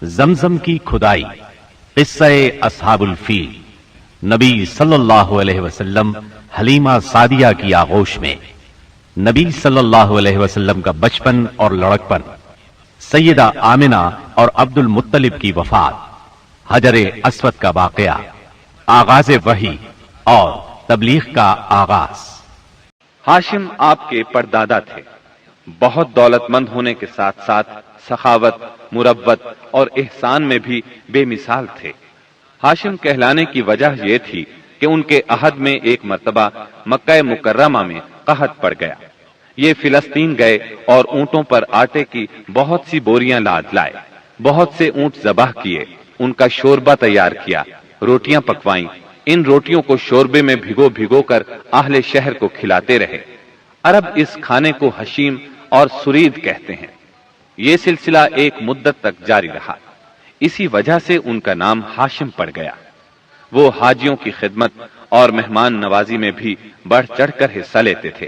زمزم کی کھدائی، قصہ اصحاب الفیل۔ نبی صلی اللہ علیہ وسلم حلیمہ سعدیہ کی آغوش میں، نبی صلی اللہ علیہ وسلم کا بچپن اور لڑکپن، سیدہ آمنہ اور عبد المطلب کی وفات، حجر اسود کا واقعہ، آغاز وحی اور تبلیغ کا آغاز۔ ہاشم آپ کے پردادا تھے۔ بہت دولت مند ہونے کے ساتھ ساتھ سخاوت، مروت اور احسان میں بھی بے مثال تھے۔ ہاشم کہلانے کی وجہ یہ تھی کہ ان کے عہد میں ایک مرتبہ مکہ مکرمہ میں قحط پڑ گیا۔ یہ فلسطین گئے اور اونٹوں پر آٹے کی بہت سی بوریاں لاد لائے، بہت سے اونٹ ذبح کیے، ان کا شوربہ تیار کیا، روٹیاں پکوائیں۔ ان روٹیوں کو شوربے میں بھگو بھگو کر اہل شہر کو کھلاتے رہے۔ عرب اس کھانے کو حشیم اور سرید کہتے ہیں۔ یہ سلسلہ ایک مدت تک جاری رہا، اسی وجہ سے ان کا نام ہاشم پڑ گیا۔ وہ حاجیوں کی خدمت اور مہمان نوازی میں بھی بڑھ چڑھ کر حصہ لیتے تھے۔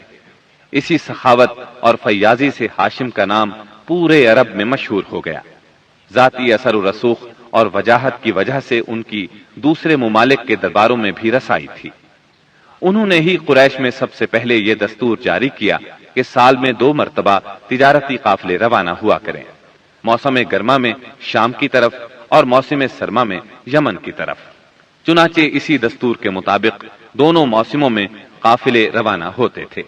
اسی سخاوت اور فیاضی سے ہاشم کا نام پورے عرب میں مشہور ہو گیا۔ ذاتی اثر و رسوخ اور وجاہت کی وجہ سے ان کی دوسرے ممالک کے درباروں میں بھی رسائی تھی۔ انہوں نے ہی قریش میں سب سے پہلے یہ دستور جاری کیا کہ سال میں 2 مرتبہ تجارتی قافلے روانہ ہوا کریں، موسم گرما میں شام کی طرف اور موسم سرما میں یمن کی طرف۔ چنانچہ اسی دستور کے مطابق دونوں موسموں میں قافلے روانہ ہوتے تھے۔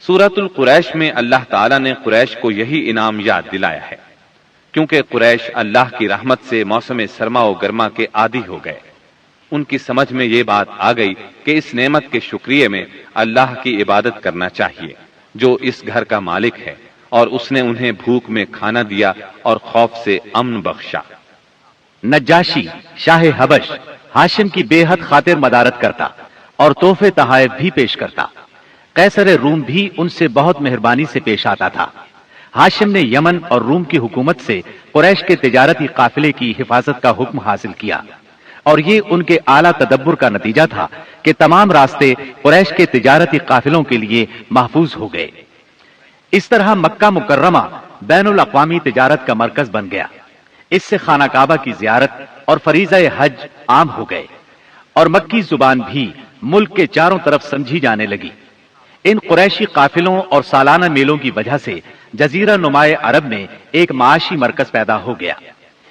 سورۃ القریش میں اللہ تعالیٰ نے قریش کو یہی انعام یاد دلایا ہے، کیونکہ قریش اللہ کی رحمت سے موسم سرما و گرما کے عادی ہو گئے۔ ان کی سمجھ میں یہ بات آ گئی کہ اس نعمت کے شکریہ میں اللہ کی عبادت کرنا چاہیے جو اس گھر کا مالک ہے، اور اس نے انہیں بھوک میں کھانا دیا اور خوف سے امن بخشا۔ نجاشی شاہ حبش ہاشم کی بے حد خاطر مدارت کرتا اور تحفے تحائف بھی پیش کرتا۔ قیصر روم بھی ان سے بہت مہربانی سے پیش آتا تھا۔ ہاشم نے یمن اور روم کی حکومت سے قریش کے تجارتی قافلے کی حفاظت کا حکم حاصل کیا، اور یہ ان کے اعلیٰ تدبر کا نتیجہ تھا کہ تمام راستے قریش کے تجارتی قافلوں کے لیے محفوظ ہو گئے۔ اس طرح مکہ مکرمہ بین الاقوامی تجارت کا مرکز بن گیا۔ اس سے خانہ کعبہ کی زیارت اور فریضہ حج عام ہو گئے، اور مکی زبان بھی ملک کے چاروں طرف سمجھی جانے لگی۔ ان قریشی قافلوں اور سالانہ میلوں کی وجہ سے جزیرہ نمائے عرب میں ایک معاشی مرکز پیدا ہو گیا۔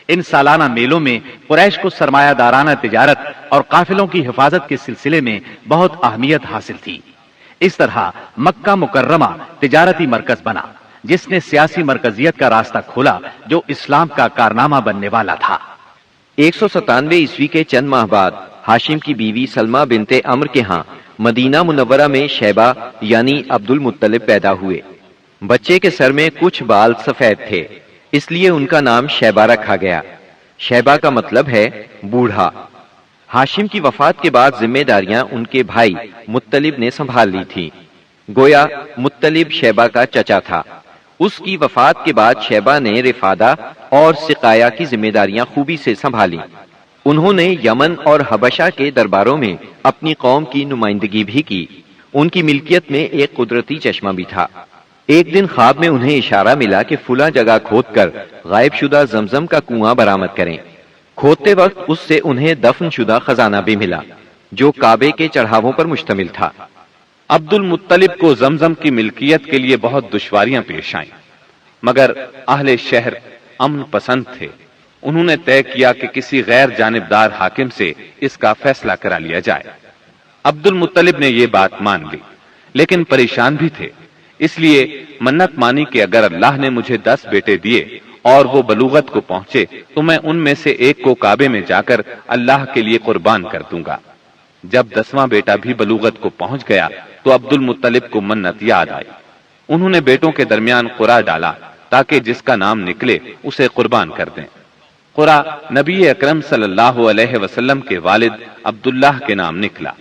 ان سالانہ میلوں میں قریش کو سرمایہ دارانہ تجارت اور قافلوں کی حفاظت کے سلسلے میں بہت اہمیت حاصل تھی۔ اس طرح مکہ مکرمہ تجارتی مرکز بنا، جس نے سیاسی مرکزیت کا راستہ کھولا جو اسلام کا کارنامہ بننے والا تھا۔ 197 عیسوی کے چند ماہ بعد ہاشم کی بیوی سلمہ بنت عمر کے ہاں مدینہ منورہ میں شیبہ یعنی عبد المطلب پیدا ہوئے۔ بچے کے سر میں کچھ بال سفید تھے، اس لیے ان کا نام شیبہ رکھا گیا۔ شیبہ کا مطلب ہے بوڑھا۔ ہاشم کی وفات کے بعد ذمہ داریاں ان کے بھائی مطلب نے سنبھال لی تھی، گویا مطلب شیبہ کا چچا تھا۔ اس کی وفات کے بعد شیبہ نے رفادہ اور سقایا کی ذمہ داریاں خوبی سے سنبھالی۔ انہوں نے یمن اور حبشہ کے درباروں میں اپنی قوم کی نمائندگی بھی کی۔ ان کی ملکیت میں ایک قدرتی چشمہ بھی تھا۔ ایک دن خواب میں انہیں اشارہ ملا کہ فلاں جگہ کھود کر غائب شدہ زمزم کا کنواں برآمد کریں۔ کھودتے وقت اس سے انہیں دفن شدہ خزانہ بھی ملا جو کعبے کے چڑھاووں پر مشتمل تھا۔ عبد المطلب کو زمزم کی ملکیت کے لیے بہت دشواریاں پیش آئیں، مگر اہل شہر امن پسند تھے۔ انہوں نے طے کیا کہ کسی غیر جانبدار حاکم سے اس کا فیصلہ کرا لیا جائے۔ عبد المطلب نے یہ بات مان لی، لیکن پریشان بھی تھے، اس لیے منت مانی کہ اگر اللہ نے مجھے 10 بیٹے دیے اور وہ بلوغت کو پہنچے تو میں ان میں سے ایک کو کعبے میں جا کر اللہ کے لیے قربان کر دوں گا۔ جب 10واں بیٹا بھی بلوغت کو پہنچ گیا تو عبد المطلب کو منت یاد آئی۔ انہوں نے بیٹوں کے درمیان قرعہ ڈالا تاکہ جس کا نام نکلے اسے قربان کر دیں۔ قرعہ نبی اکرم صلی اللہ علیہ وسلم کے والد عبداللہ کے نام نکلا۔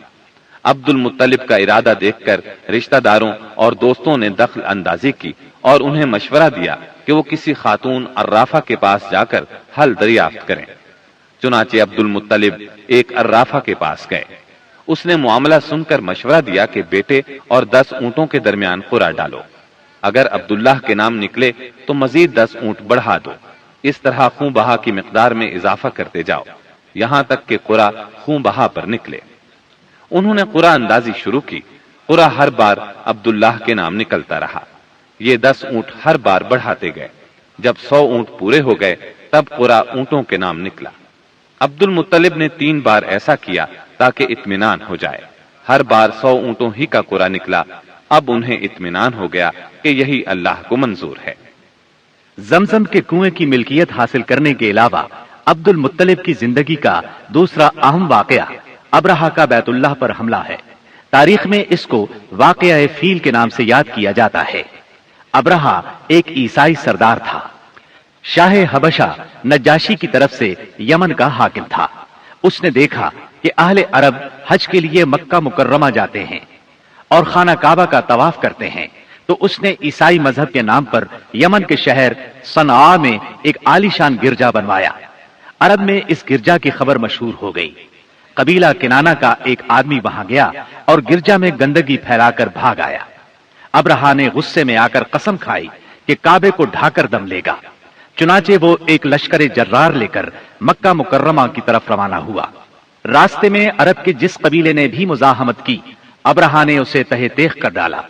عبد المطلب کا ارادہ دیکھ کر رشتہ داروں اور دوستوں نے دخل اندازی کی اور انہیں مشورہ دیا کہ وہ کسی خاتون عرافہ کے پاس جا کر حل دریافت کریں۔ چنانچہ عبد المطلب ایک عرافہ کے پاس گئے۔ اس نے معاملہ سن کر مشورہ دیا کہ بیٹے اور 10 اونٹوں کے درمیان قرعہ ڈالو۔ اگر عبداللہ کے نام نکلے تو مزید 10 اونٹ بڑھا دو، اس طرح خون بہا کی مقدار میں اضافہ کرتے جاؤ یہاں تک کہ قرا خون بہا پر نکلے۔ انہوں نے قرا اندازی شروع کی۔ قرا ہر بار عبداللہ کے نام نکلتا رہا۔ یہ 10 اونٹ ہر بار بڑھاتے گئے۔ جب 100 اونٹ پورے ہو گئے تب قرا اونٹوں کے نام نکلا۔ عبد المطلب نے 3 بار ایسا کیا تاکہ اطمینان ہو جائے۔ ہر بار 100 اونٹوں ہی کا قرا نکلا۔ اب انہیں اطمینان ہو گیا کہ یہی اللہ کو منظور ہے۔ زمزم کے کنویں کی ملکیت حاصل کرنے کے علاوہ عبد المطلب کی زندگی کا دوسرا اہم واقعہ ابرہہ کا بیت اللہ پر حملہ ہے۔ تاریخ میں اس کو واقعہ فیل کے نام سے یاد کیا جاتا ہے۔ ابرہہ ایک عیسائی سردار تھا۔ شاہ حبشہ نجاشی کی طرف سے یمن کا حاکم تھا۔ اس نے دیکھا کہ اہل عرب حج کے لیے مکہ مکرمہ جاتے ہیں اور خانہ کعبہ کا طواف کرتے ہیں، تو اس نے عیسائی مذہب کے نام پر یمن کے شہر صنعاء میں ایک عالیشان گرجا بنوایا۔ عرب میں اس گرجا کی خبر مشہور ہو گئی۔ قبیلہ کنانہ کا ایک آدمی وہاں گیا اور گرجا میں گندگی پھیلا کر بھاگ آیا۔ ابرہہ نے غصے میں آ کر قسم کھائی کہ کعبے کو ڈھا کر دم لے گا۔ چنانچہ وہ ایک لشکر جرار لے کر مکہ مکرمہ کی طرف روانہ ہوا۔ راستے میں عرب کے جس قبیلے نے بھی مزاحمت کی، ابرہہ نے اسے تہہ تیغ کر ڈالا،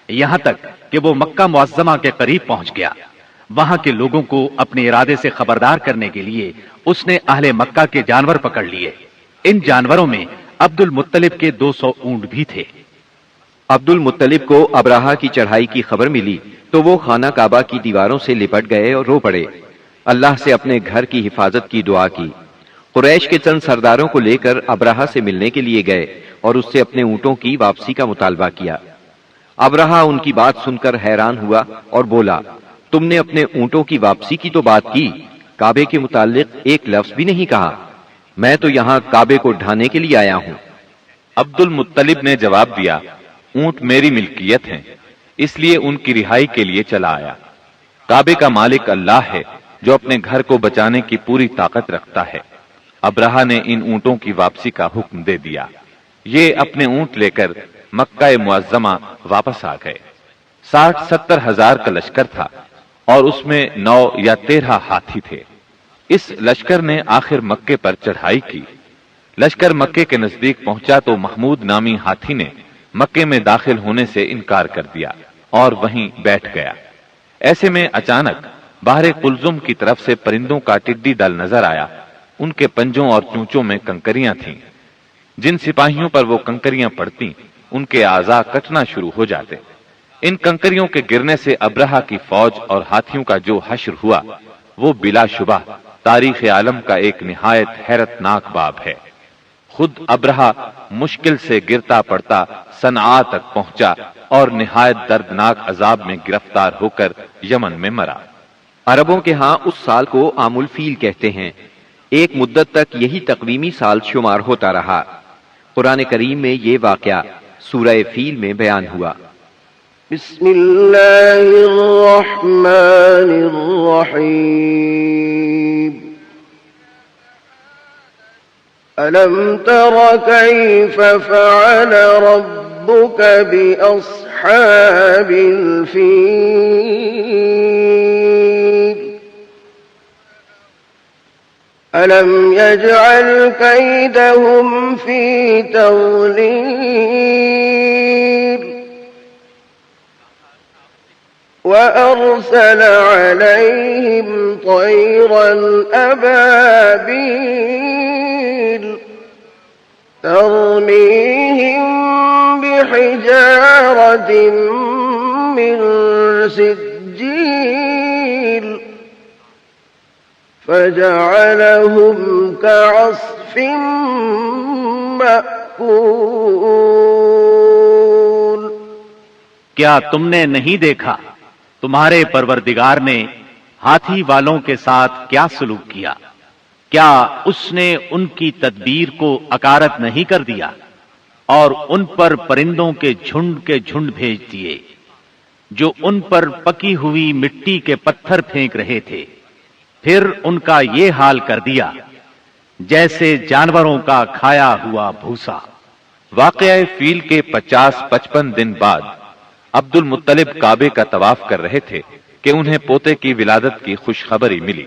یہاں تک کہ وہ مکہ معظمہ کے قریب پہنچ گیا۔ وہاں کے لوگوں کو اپنے ارادے سے خبردار کرنے کے لیے اس نے اہل مکہ کے جانور پکڑ لیے۔ ان جانوروں میں عبد المطلب کے 200 اونٹ بھی تھے۔ عبد المطلب کو ابرہہ کی چڑھائی کی خبر ملی تو وہ خانہ کعبہ کی دیواروں سے لپٹ گئے اور رو پڑے۔ اللہ سے اپنے گھر کی حفاظت کی دعا کی۔ قریش کے چند سرداروں کو لے کر ابرہہ سے ملنے کے لیے گئے اور اس سے اپنے اونٹوں کی واپسی کا مطالبہ کیا۔ ابرہہ ان کی بات سن کر حیران ہوا اور بولا، تم نے اپنے اونٹوں کی واپسی کی تو بات کی، کعبے کے متعلق ایک لفظ بھی نہیں کہا۔ میں تو یہاں کعبے کو ڈھانے کے لیے آیا ہوں۔ عبد المطلب نے جواب دیا، اونٹ میری ملکیت ہیں، اس لیے ان کی رہائی کے لیے چلا آیا۔ کعبے کا مالک اللہ ہے جو اپنے گھر کو بچانے کی پوری طاقت رکھتا ہے۔ ابرہہ نے ان اونٹوں کی واپسی کا حکم دے دیا۔ یہ اپنے اونٹ لے کر مکہ معظمہ واپس آ گئے۔ 60-70 ہزار کا لشکر تھا اور اس میں 9 یا 13 ہاتھی تھے۔ اس لشکر نے آخر مکے پر چڑھائی کی۔ لشکر مکے کے نزدیک پہنچا تو محمود نامی ہاتھی نے مکے میں داخل ہونے سے انکار کر دیا اور وہیں بیٹھ گیا۔ ایسے میں اچانک باہر قلزم کی طرف سے پرندوں کا ٹڈی دل نظر آیا۔ ان کے پنجوں اور چونچوں میں کنکریاں تھیں۔ جن سپاہیوں پر وہ کنکریاں پڑتی ان کے اعضاء کٹنا شروع ہو جاتے۔ ان کنکریوں کے گرنے سے ابرہہ کی فوج اور ہاتھیوں کا جو حشر ہوا وہ بلا شبہ تاریخ عالم کا ایک نہایت حیرت ناک باب ہے۔ خود ابرہہ مشکل سے گرتا پڑتا صنعاء تک پہنچا اور نہایت دردناک عذاب میں گرفتار ہو کر یمن میں مرا۔ عربوں کے ہاں اس سال کو عام الفیل کہتے ہیں۔ ایک مدت تک یہی تقویمی سال شمار ہوتا رہا۔ قرآن کریم میں یہ واقعہ سورہ فیل میں بیان ہوا۔ بسم اللہ الرحمن الرحیم۔ ألم تر كيف فعل ربك بأصحاب الفيل ألم يجعل كيدهم في تضليل وأرسل عليهم طيرا أبابيل ترميهم بحجارة من سجيل فجعلهم كعصف مأكول۔ کیا تم نے نہیں دیکھا تمہارے پروردگار نے ہاتھی والوں کے ساتھ کیا سلوک کیا؟ کیا اس نے ان کی تدبیر کو اکارت نہیں کر دیا اور ان پر پرندوں کے جھنڈ بھیج دیے جو ان پر پکی ہوئی مٹی کے پتھر پھینک رہے تھے؟ پھر ان کا یہ حال کر دیا جیسے جانوروں کا کھایا ہوا بھوسا۔ واقعہ فیل کے 50-55 دن بعد عبد المطلب کعبے کا طواف کر رہے تھے کہ انہیں پوتے کی ولادت کی خوشخبری ملی۔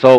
100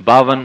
52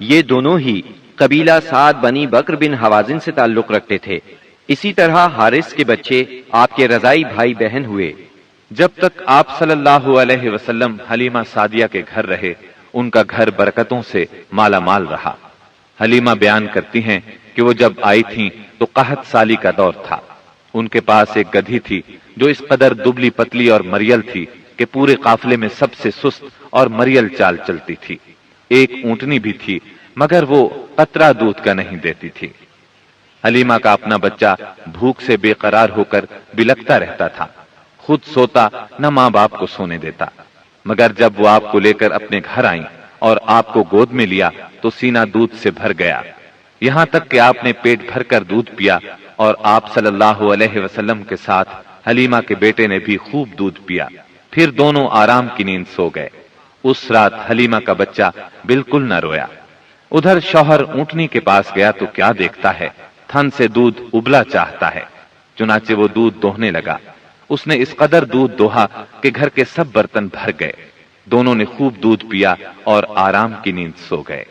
یہ دونوں ہی قبیلہ سعد بنی بکر بن حوازن سے تعلق رکھتے تھے۔ اسی طرح حارث کے بچے آپ کے رضائی بھائی بہن ہوئے۔ جب تک آپ صلی اللہ علیہ وسلم حلیمہ سعدیہ کے گھر رہے، ان کا گھر برکتوں سے مالا مال رہا۔ حلیمہ بیان کرتی ہیں کہ وہ جب آئی تھیں تو قحط سالی کا دور تھا۔ ان کے پاس ایک گدھی تھی جو اس قدر دبلی پتلی اور مریل تھی کہ پورے قافلے میں سب سے سست اور مریل چال چلتی تھی۔ ایک اونٹنی بھی تھی مگر وہ قطرہ دودھ کا نہیں دیتی تھی۔ حلیمہ کا اپنا بچہ بھوک سے بے قرار ہو کر بلکتا رہتا تھا، خود سوتا نہ ماں باپ کو سونے دیتا، مگر جب وہ آپ کو لے کر اپنے گھر آئیں اور آپ کو گود میں لیا تو سینہ دودھ سے بھر گیا، یہاں تک کہ آپ نے پیٹ بھر کر دودھ پیا، اور آپ صلی اللہ علیہ وسلم کے ساتھ حلیمہ کے بیٹے نے بھی خوب دودھ پیا، پھر دونوں آرام کی نیند سو گئے۔ اس رات حلیمہ کا بچہ بالکل نہ رویا۔ ادھر شوہر اونٹنی کے پاس گیا تو کیا دیکھتا ہے، تھن سے دودھ ابلا چاہتا ہے، چنانچہ وہ دودھ دوہنے لگا۔ اس نے اس قدر دودھ دوہا کہ گھر کے سب برتن بھر گئے۔ دونوں نے خوب دودھ پیا اور آرام کی نیند سو گئے۔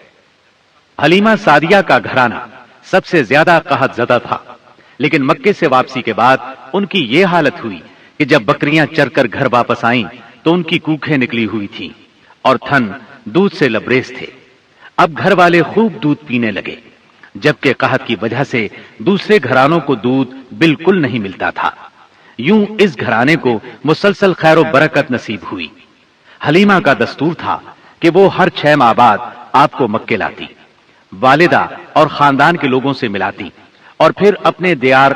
حلیمہ سعدیہ کا گھرانہ سب سے زیادہ قحط زدہ تھا، لیکن مکے سے واپسی کے بعد ان کی یہ حالت ہوئی کہ جب بکریاں چر کر گھر واپس آئیں تو ان کی کوکھیں نکلی ہوئی تھیں اور تھن دودھ سے لبریز تھے۔ اب گھر والے خوب دودھ پینے لگے، جبکہ قحط کی وجہ سے دوسرے گھرانوں کو دودھ بالکل نہیں ملتا تھا۔ یوں اس گھرانے کو مسلسل خیر و برکت نصیب ہوئی۔ حلیمہ کا دستور تھا کہ وہ ہر 6 ماہ بعد آپ کو مکے لاتی، والدہ اور خاندان کے لوگوں سے ملاتی اور پھر اپنے دیار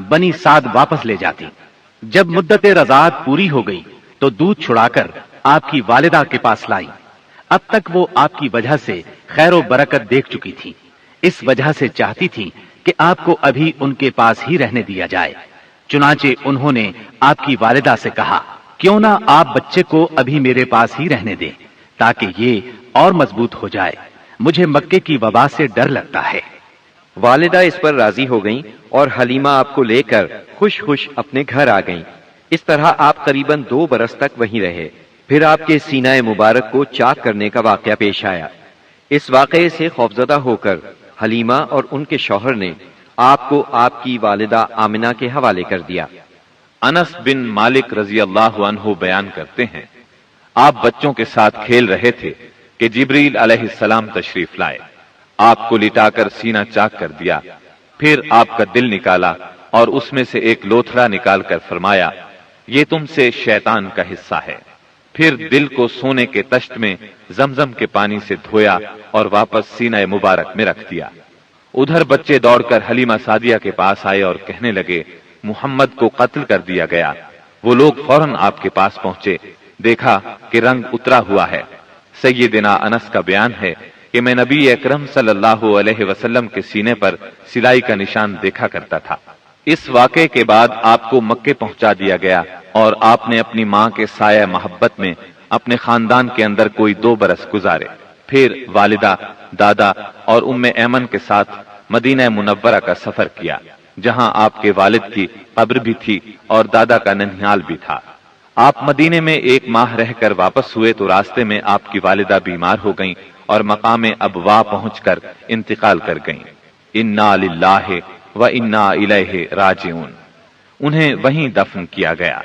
بنی سعد واپس لے جاتی۔ جب مدت رضاعت پوری ہو گئی تو دودھ چھڑا کر آپ کی والدہ کے پاس لائیں۔ اب تک وہ آپ کی وجہ سے خیر و برکت دیکھ چکی تھی، اس وجہ سے چاہتی تھی کہ آپ کو ابھی ان کے پاس ہی رہنے دیا جائے۔ چنانچہ انہوں نے آپ کی والدہ سے کہا، کیوں نہ آپ بچے کو ابھی میرے پاس ہی رہنے دیں تاکہ یہ اور مضبوط ہو جائے، مجھے مکے کی وبا سے ڈر لگتا ہے۔ والدہ اس پر راضی ہو گئیں اور حلیمہ آپ کو لے کر خوش خوش اپنے گھر آ گئیں۔ اس طرح آپ قریباً 2 برس تک وہیں رہے۔ پھر آپ کے سینہ مبارک کو چاک کرنے کا واقعہ پیش آیا۔ اس واقعے سے خوفزدہ ہو کر حلیمہ اور ان کے شوہر نے آپ کو آپ کی والدہ آمنہ کے حوالے کر دیا۔ انس بن مالک رضی اللہ عنہ بیان کرتے ہیں، آپ بچوں کے ساتھ کھیل رہے تھے کہ جبریل علیہ السلام تشریف لائے، آپ کو لٹا کر سینہ چاک کر دیا، پھر آپ کا دل نکالا اور اس میں سے ایک لوتھڑا نکال کر فرمایا، یہ تم سے شیطان کا حصہ ہے۔ پھر دل کو سونے کے تشت میں زمزم کے پانی سے دھویا اور واپس سینہ مبارک میں رکھ دیا۔ ادھر بچے دوڑ کر حلیمہ سعدیہ کے پاس آئے اور کہنے لگے، محمد کو قتل کر دیا گیا۔ وہ لوگ فوراً آپ کے پاس پہنچے، دیکھا کہ رنگ اترا ہوا ہے۔ سیدنا انس کا بیان ہے کہ میں نبی اکرم صلی اللہ علیہ وسلم کے سینے پر سلائی کا نشان دیکھا کرتا تھا۔ اس واقعے کے بعد آپ کو مکے پہنچا دیا گیا اور آپ نے اپنی ماں کے سایہ محبت میں اپنے خاندان کے اندر کوئی 2 برس گزارے، پھر والدہ، دادا اور ام ایمن کے ساتھ مدینہ منورہ کا سفر کیا، جہاں آپ کے والد کی قبر بھی تھی اور دادا کا ننھیال بھی تھا۔ آپ مدینے میں 1 ماہ رہ کر واپس ہوئے تو راستے میں آپ کی والدہ بیمار ہو گئیں اور مقام ابوا پہنچ کر انتقال کر گئیں۔ انا للہ و انا الیہ راجعون، انہیں وہیں دفن کیا گیا۔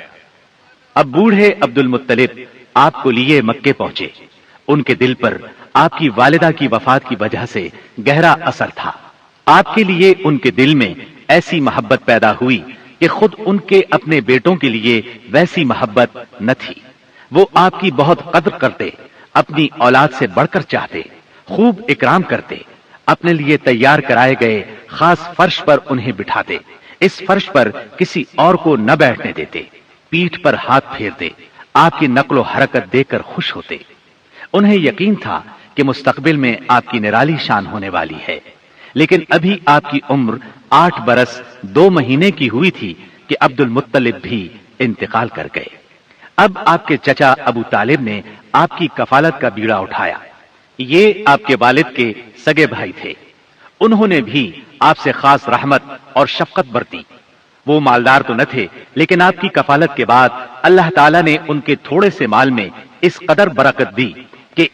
اب بوڑھے عبد المطلب آپ کو لیے مکے پہنچے۔ ان کے دل پر آپ کی والدہ کی وفات کی وجہ سے گہرا اثر تھا۔ آپ کے لیے ان کے دل میں ایسی محبت پیدا ہوئی کہ خود ان کے اپنے بیٹوں کے لیے ویسی محبت نہ تھی۔ وہ آپ کی بہت قدر کرتے، اپنی اولاد سے بڑھ کر چاہتے، خوب اکرام کرتے، اپنے لیے تیار کرائے گئے خاص فرش پر انہیں بٹھاتے، اس فرش پر کسی اور کو نہ بیٹھنے دیتے، پیٹھ پر ہاتھ پھیرتے، آپ کی نقل و حرکت دیکھ کر خوش ہوتے۔ انہیں یقین تھا کہ مستقبل میں آپ کی نرالی شان ہونے والی ہے، لیکن ابھی آپ کی عمر 8 برس 2 مہینے کی ہوئی تھی کہ عبد المطلب بھی انتقال کر گئے۔ اب آپ کے چچا ابو طالب نے آپ کی کفالت کا بیڑا اٹھایا۔ یہ آپ کے والد کے سگے بھائی تھے، انہوں نے بھی آپ سے خاص رحمت اور شفقت برتی۔ وہ مالدار تو نہ تھے، لیکن آپ کی کفالت کے بعد اللہ تعالیٰ نے ان کے تھوڑے سے مال میں اس قدر برکت دی کہ کہ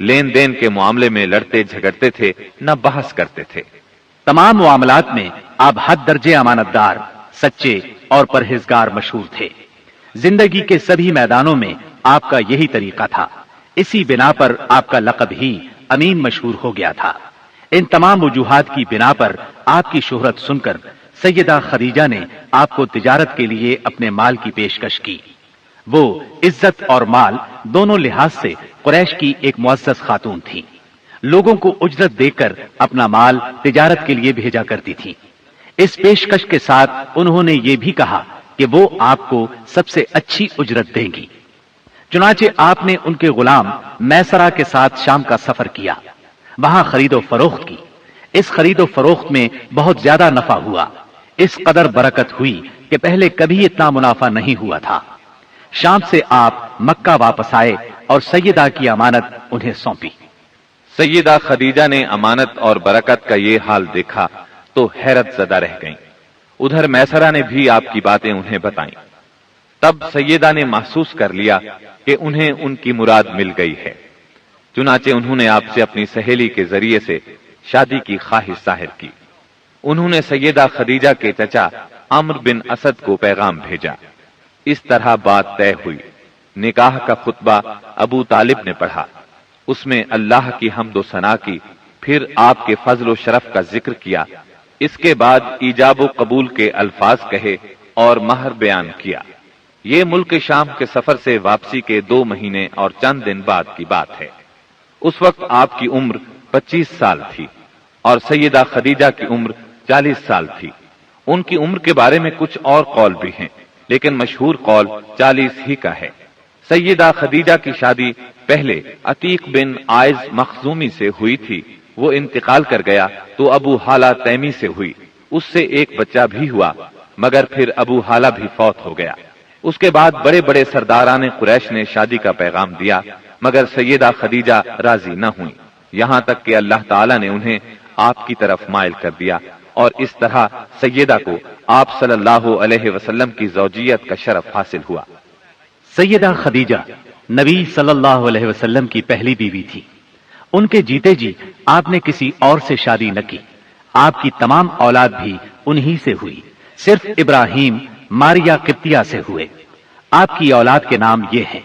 لین دین کے معاملے میں لڑتے جھگڑتے تھے نہ بحث کرتے تھے۔ تمام معاملات میں آپ حد درجے امانت دار، سچے اور پرہیزگار مشہور تھے۔ زندگی کے سبھی میدانوں میں آپ کا یہی طریقہ تھا، اسی بنا پر آپ کا لقب ہی امین مشہور ہو گیا تھا۔ ان تمام وجوہات کی بنا پر آپ کی شہرت سن کر سیدہ خدیجہ نے آپ کو تجارت کے لیے اپنے مال کی پیشکش کی۔ وہ عزت اور مال دونوں لحاظ سے قریش کی ایک معزز خاتون تھی، لوگوں کو اجرت دے کر اپنا مال تجارت کے لیے بھیجا کرتی تھی۔ اس پیشکش کے ساتھ انہوں نے یہ بھی کہا کہ وہ آپ کو سب سے اچھی اجرت دیں گی۔ چنانچہ آپ نے ان کے غلام میسرہ کے ساتھ شام کا سفر کیا، وہاں خرید و فروخت کی۔ اس خرید و فروخت میں بہت زیادہ نفع ہوا، اس قدر برکت ہوئی کہ پہلے کبھی اتنا منافع نہیں ہوا تھا۔ شام سے آپ مکہ واپس آئے اور سیدہ کی امانت انہیں سونپی۔ سیدہ خدیجہ نے امانت اور برکت کا یہ حال دیکھا تو حیرت زدہ رہ گئیں۔ ادھر میسرہ نے بھی آپ کی باتیں انہیں بتائیں۔ تب سیدہ نے محسوس کر لیا کہ انہیں ان کی مراد مل گئی ہے، چنانچہ انہوں نے آپ سے اپنی سہیلی کے ذریعے سے شادی کی خواہش ظاہر کی۔ انہوں نے سیدہ خدیجہ کے چچا عمرو بن اسد کو پیغام بھیجا۔ اس طرح بات طے ہوئی۔ نکاح کا خطبہ ابو طالب نے پڑھا، اس میں اللہ کی حمد و ثنا کی، پھر آپ کے فضل و شرف کا ذکر کیا، اس کے بعد ایجاب و قبول کے الفاظ کہے اور مہر بیان کیا۔ یہ ملک شام کے سفر سے واپسی کے 2 مہینے اور چند دن بعد کی بات ہے۔ اس وقت آپ کی عمر 25 سال تھی اور سیدہ خدیجہ کی عمر 40 سال تھی۔ ان کی عمر کے بارے میں کچھ اور قول بھی ہیں، لیکن مشہور قول 40 ہی کا ہے۔ سیدہ خدیجہ کی شادی پہلے عتیق بن عائز مخزومی سے ہوئی تھی، وہ انتقال کر گیا تو ابو حالہ تیمی سے ہوئی، اس سے ایک بچہ بھی ہوا، مگر پھر ابو حالہ بھی فوت ہو گیا۔ اس کے بعد بڑے بڑے سرداران قریش نے شادی کا پیغام دیا، مگر سیدہ خدیجہ راضی نہ ہوئی، یہاں تک کہ اللہ تعالیٰ نے انہیں آپ کی طرف مائل کر دیا، اور اس طرح سیدہ کو آپ صلی اللہ علیہ وسلم کی زوجیت کا شرف حاصل ہوا۔ سیدہ خدیجہ نبی صلی اللہ علیہ وسلم کی پہلی بیوی تھی۔ ان کے جیتے جی آپ نے کسی اور سے شادی نہ کی۔ آپ کی تمام اولاد بھی انہی سے ہوئی، صرف ابراہیم ماریا قبطیہ سے ہوئے۔ آپ کی اولاد کے نام یہ ہیں: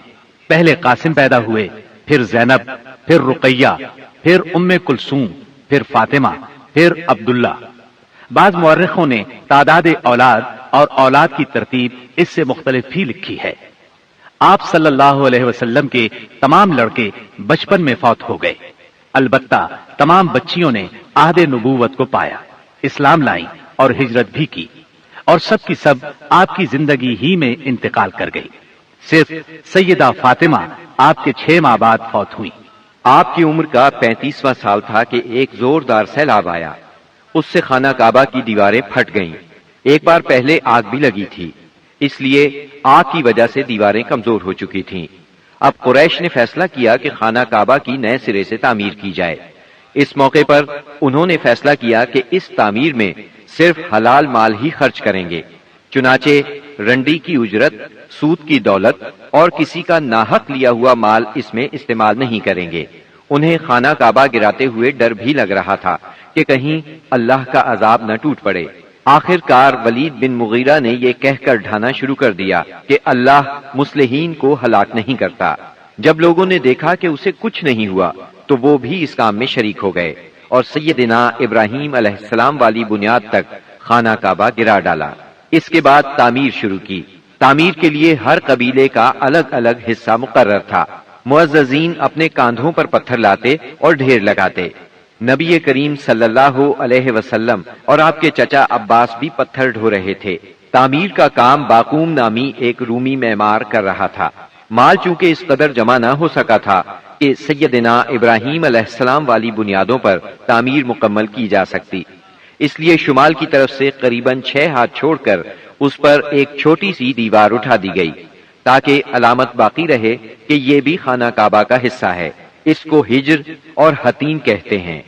پہلے قاسم پیدا ہوئے، پھر زینب، پھر رقیہ، پھر ام کلثوم، پھر فاطمہ، پھر عبداللہ۔ بعض مورخوں نے تعداد اولاد اور اولاد کی ترتیب اس سے مختلف بھی لکھی ہے۔ آپ صلی اللہ علیہ وسلم کے تمام لڑکے بچپن میں فوت ہو گئے، البتہ تمام بچیوں نے عہد نبوت کو پایا، اسلام لائیں اور ہجرت بھی کی، اور سب کی سب آپ کی زندگی ہی میں انتقال کر گئی۔ صرف سیدہ فاطمہ آپ کے 6 ماہ بعد فوت ہوئی۔ آپ کی عمر کا 35واں سال تھا کہ ایک زوردار سیلاب آیا، اس سے خانہ کعبہ کی دیواریں پھٹ گئیں۔ ایک بار پہلے آگ بھی لگی تھی، اس لیے آگ کی وجہ سے دیواریں کمزور ہو چکی تھیں۔ اب قریش نے فیصلہ کیا کہ خانہ کعبہ کی نئے سرے سے تعمیر کی جائے۔ اس موقع پر انہوں نے فیصلہ کیا کہ اس تعمیر میں صرف حلال مال ہی خرچ کریں گے، چنانچہ رنڈی کی اجرت، سود کی دولت اور کسی کا ناحق لیا ہوا مال اس میں استعمال نہیں کریں گے۔ انہیں خانہ کعبہ گراتے ہوئے ڈر بھی لگ رہا تھا کہ کہیں اللہ کا عذاب نہ ٹوٹ پڑے۔ آخر کار ولید بن مغیرہ نے یہ کہہ کر ڈھانا شروع کر دیا کہ اللہ مصلحین کو ہلاک نہیں کرتا۔ جب لوگوں نے دیکھا کہ اسے کچھ نہیں ہوا تو وہ بھی اس کام میں شریک ہو گئے اور سیدنا ابراہیم علیہ السلام والی بنیاد تک خانہ کعبہ گرا ڈالا۔ اس کے بعد تعمیر شروع کی۔ تعمیر کے لیے ہر قبیلے کا الگ الگ حصہ مقرر تھا۔ معززین اپنے کاندھوں پر پتھر لاتے اور ڈھیر لگاتے۔ نبی کریم صلی اللہ علیہ وسلم اور آپ کے چچا عباس بھی پتھر ڈھو رہے تھے۔ تعمیر کا کام باقوم نامی ایک رومی معمار کر رہا تھا۔ مال چونکہ اس قدر جمع نہ ہو سکا تھا کہ سیدنا ابراہیم علیہ السلام والی بنیادوں پر تعمیر مکمل کی جا سکتی، اس لیے شمال کی طرف سے قریباً 6 ہاتھ چھوڑ کر اس پر ایک چھوٹی سی دیوار اٹھا دی گئی تاکہ علامت باقی رہے کہ یہ بھی خانہ کعبہ کا حصہ ہے۔ اس کو ہجر اور حتیم کہتے ہیں۔